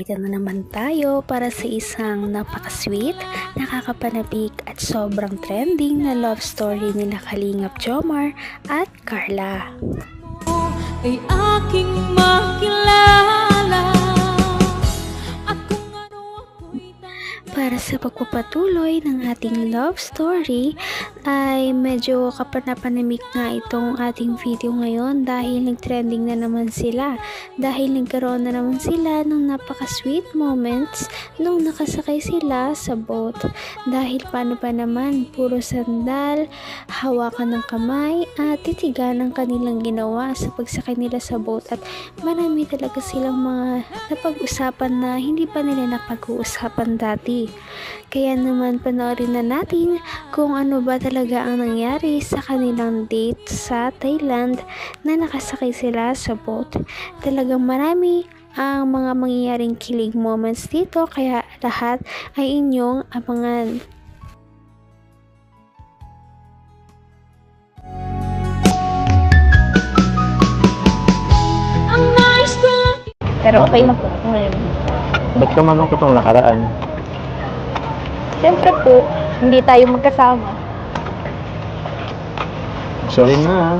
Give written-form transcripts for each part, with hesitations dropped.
Narito na naman tayo para sa isang napaka-sweet, nakakapanabik at sobrang trending na love story nila Kalingap Jomar at Carla. Ay aking makilala. Para sa pagpapatuloy ng ating love story ay medyo kapanapanamik nga itong ating video ngayon dahil nag-trending na naman sila, dahil nagkaroon na naman sila ng napaka-sweet moments nung nakasakay sila sa boat. Dahil paano pa naman, puro sandal, hawakan ng kamay at titigan ang kanilang ginawa sa pagsakay nila sa boat, at marami talaga silang mga napag-usapan na hindi pa nila napag-uusapan dati. Kaya naman panoorin na natin kung ano ba talaga ang nangyari sa kanilang date sa Thailand na nakasakay sila sa boat. Talagang marami ang mga mangyayaring kilig moments dito, kaya lahat ay inyong abangan. Pero okay na po ngayon. Ba't ka malungkot nung nakaraan? Siyempre po, hindi tayo magkasama. Sorry na.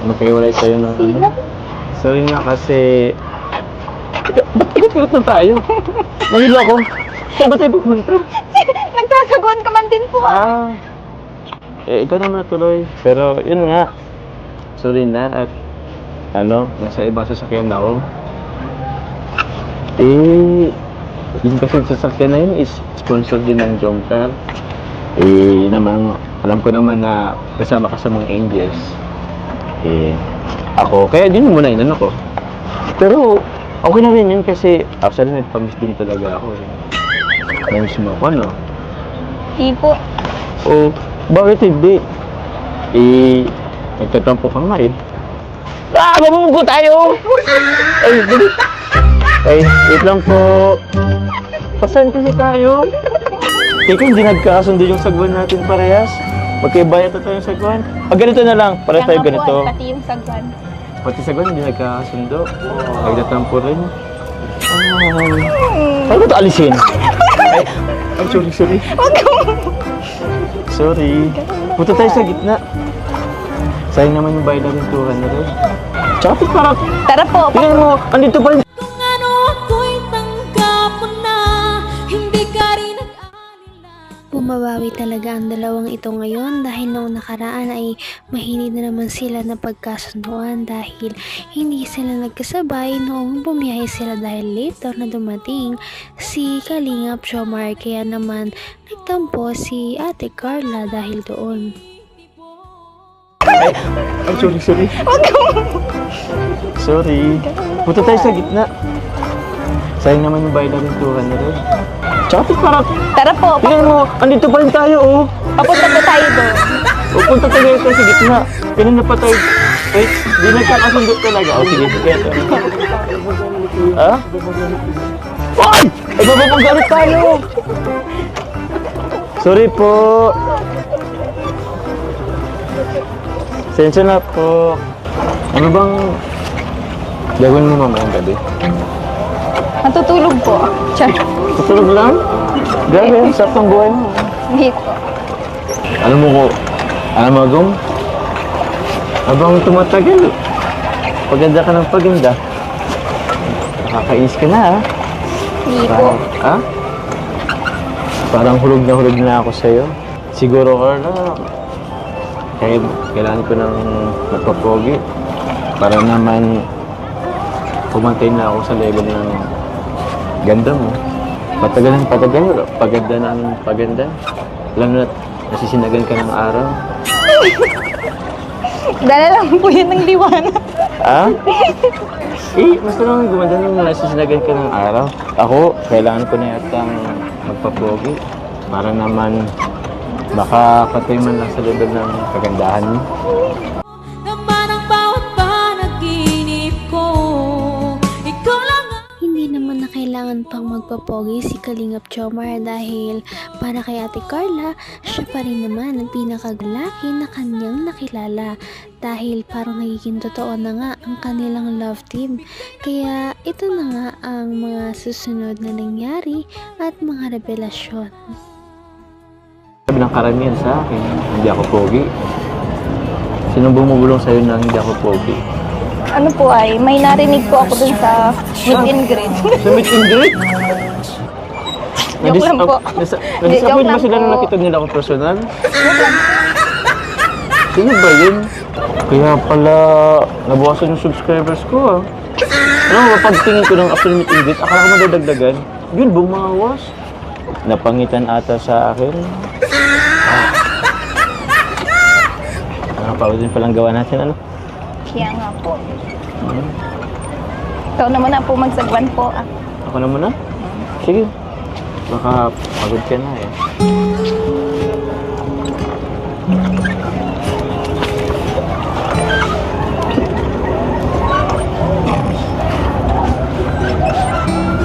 Magkaiwalay tayo ng ano. Sorry na kasi... Ba't pinagpilot na tayo? Nahilo ako. Saan ba tayo pupunta? Nagsasaguan ka man din po. Ikaw na natuloy. Pero yun nga. Sorry na at nasa ibang sasakyan na ako. Yung kasi sasakyan na yun is sponsor din ng Jomcar. Naman, alam ko naman na kasama ka sa mga angels. Ako, kaya din muna yun ko. Pero, okay na rin yun kasi actually nagpamiss din talaga ako. Namiss mo ako, no? Hindi po. Bakit hindi? Nagtatampo ka nga eh. Mamumugo tayo! Ay, dali! Ay, wait lang po. Pasan kasi tayo? Ikaw, hindi nagkakasundo yung sagwan natin parehas. Magkaibayat na tayong sagwan. Ganito na lang, para tayo ganito. Pati yung sagwan. Pati sagwan, hindi nagkakasundo. Nagtatampo rin. Paano ito alisin? Ay, sorry. Sorry. Punta tayo sa gitna. Sayang naman yung bayad natin 200. Tsaka parang... Tara po. Tingnan mo, andito pa rin. Bumabawi talaga ang dalawang ito ngayon dahil noong nakaraan ay mahinid na naman sila na pagkasunduan dahil hindi sila nagkasabay noong bumiyahe sila dahil later na dumating si Kalingap Jomar, kaya naman nagtampo si Ate Carla dahil doon. Ay, sorry. Sorry. Punta tayo sa gitna. Sayang naman yung bayad natin 200. Tsaka parang... Tara po. Tingnan mo, andito pa rin tayo, oh. Papunta po tayo doon. Punta tayo sa gitna. Kanina pa tayo... Wait, di nagkakasundo talaga. Sige. Ha? Ay! Ay, mapapagalit tayo! Sorry po. Sensya na po. Ano bang gagawin mo mamayang gabi? Matutulog po. Tiyan. Tutulog lang? Grabe, ang sarap ng buhay mo. Hindi po. Alam mo, Gong? Habang tumatagal, paganda ka ng paganda. Nakakainis ka na, ha? Hindi po. Ha? Parang hulog na ako sa'yo. Siguro, Carla, kailangan ko ng magpapogi para naman pumantay na ako sa level ng ganda mo. Patagal, paganda. Alam na, nasisinagan ka ng araw. Dala lang po yun ng liwanag. Ha? Basta naman gumanda nung nasisinagan ka ng araw. Ako, kailangan ko na yatang magpapogi para naman makakatay man lang sa level ng kagandahan mo. Naman ang bawat panaginip ko, ikaw lang. Hindi naman na kailangan naman pang magpapogi si Kalingap Jomar dahil para kay Ate Carla, siya pa rin naman ang pinakagalaki na kanyang nakilala dahil parang nagiging totoo na nga ang kanilang love team. Kaya ito na nga ang mga susunod na nangyari at mga revelasyon. Sabi ng karamihan sa akin, hindi ako pogi. Sinong bumubulong sa'yo na hindi ako pogi? Ano po ay, may narinig po ako dun sa meet and greet. Sa meet and greet? Joke lang po. Nag-disappoint ba Joke sila lang nung po. nakita nila ako personal? Sino ba yun? Kaya pala nabawasan yung subscribers ko ah. Alam mo, pagtingin ko ng after meet and greet, akala ko madadagdagan. Yun, bumawas. Napangitan ata sa akin. Nakapawad din palang gawa natin, ano? Kaya nga po. Ikaw naman na po magsagwan po. Ako na muna? Sige. Baka pagod ka na eh.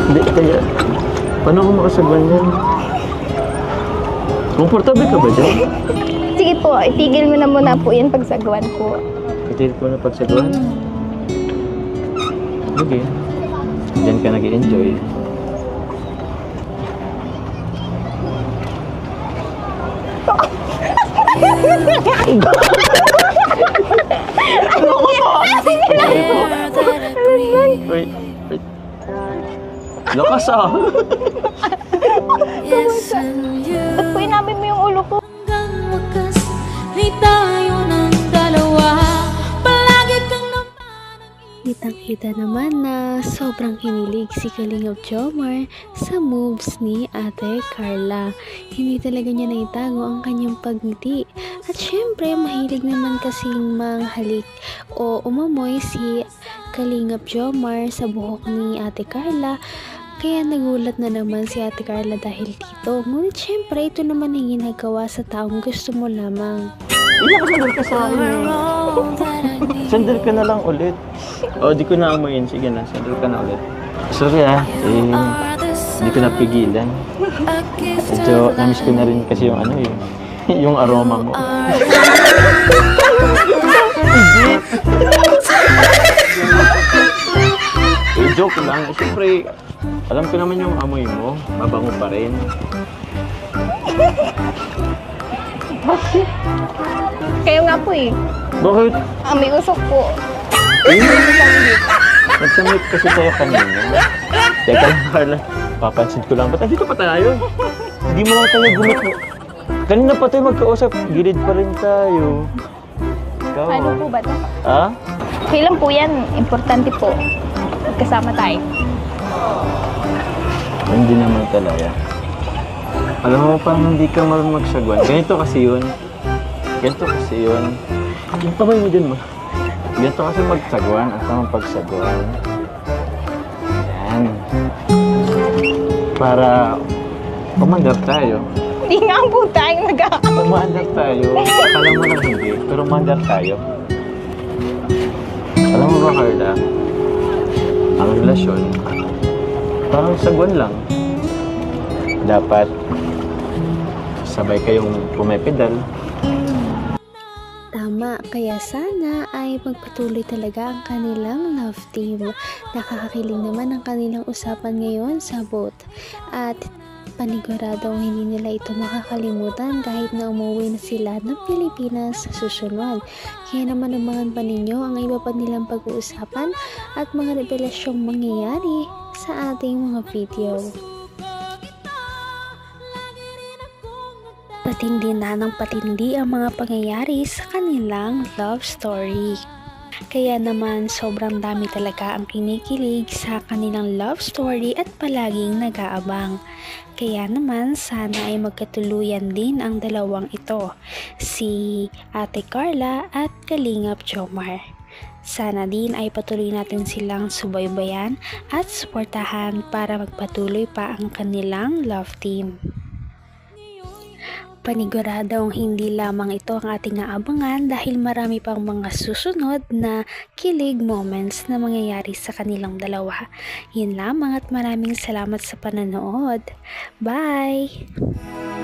Hindi, kaya... Paano ako makasagwan yan? Komportable ka ba dyan? Sige po, itigil mo na muna po yan pagsagwan po. Itigil ko na pagsagwan? Okay. Diyan ka nag-i-enjoy. Wait, wait. Lakas ah! Ba't po inamin mo yung ulo ko? Hanggang wakas ay tayo ng dalawa. Palagi kang Kitang-kita naman na sobrang kinilig si Kalingap Jomar sa moves ni Ate Carla. Hindi talaga niya naitago ang kanyang pagngiti. At syempre, mahilig naman kasing manghalik o umamoy si Kalingap Jomar sa buhok ni Ate Carla. Kaya nagulat na naman si Ate Carla dahil dito. Ngunit syempre, ito naman ang ginagawa sa taong gusto mo lamang. Sandal ka sa akin. Sandal ka na lang ulit. O, di ko na amoyin. Sige na, sandal ka na ulit. Sorry ah, hindi ko napigilan. Medyo namiss ko na rin kasi yung ano eh, yung aroma mo. Joke lang. Siyempre, alam ko naman yung amoy mo. Mabango pa rin. Kayo nga po eh. Bakit? May usok po. Nagsamit kasi tayo kanina. Teka lang, Carla. Papansin ko lang. Ba't andito pa tayo? Hindi mo lang tayo gumit mo. Kanina pa tayo magkausap. Gilid pa rin tayo. Ikaw, Ano po ba ito? Ha? Kailan po yan? Importante po. Magkasama tayo. Hindi naman talaga. Alam mo pa, hindi ka marunong magsagwan. Ganito kasi yun. Ganito kasi yun. Yung kamay mo dyan mo. Ganito kasi magsagwan. Ang tamang pagsagwan. Yan. Para umandar tayo. Hindi nga po tayo nag-aaway. Umandar tayo. Akala mo lang hindi. Pero umandar tayo. Alam mo ba, Carla? Ang relasyon, parang sagwan lang. Dapat sabay kayong pumepedal. Tama, kaya sana ay magpatuloy talaga ang kanilang love team. Nakakakilig naman ang kanilang usapan ngayon sa boat. At paniguradong hindi nila ito makakalimutan kahit na umuwi na sila ng Pilipinas sa susunod. Kaya naman abangan pa ninyo ang iba pa nilang pag-uusapan at mga revelasyong mangyayari sa ating mga video. Patindi na ng patindi ang mga pangyayari sa kanilang love story. Kaya naman sobrang dami talaga ang kinikilig sa kanilang love story at palaging nag-aabang. Kaya naman sana ay magkatuluyan din ang dalawang ito, si Ate Carla at Kalingap Jomar. Sana din ay patuloy natin silang subaybayan at suportahan para magpatuloy pa ang kanilang love team. Paniguradong hindi lamang ito ang ating aabangan dahil marami pang mga susunod na kilig moments na mangyayari sa kanilang dalawa. Yun lamang at maraming salamat sa pananood. Bye!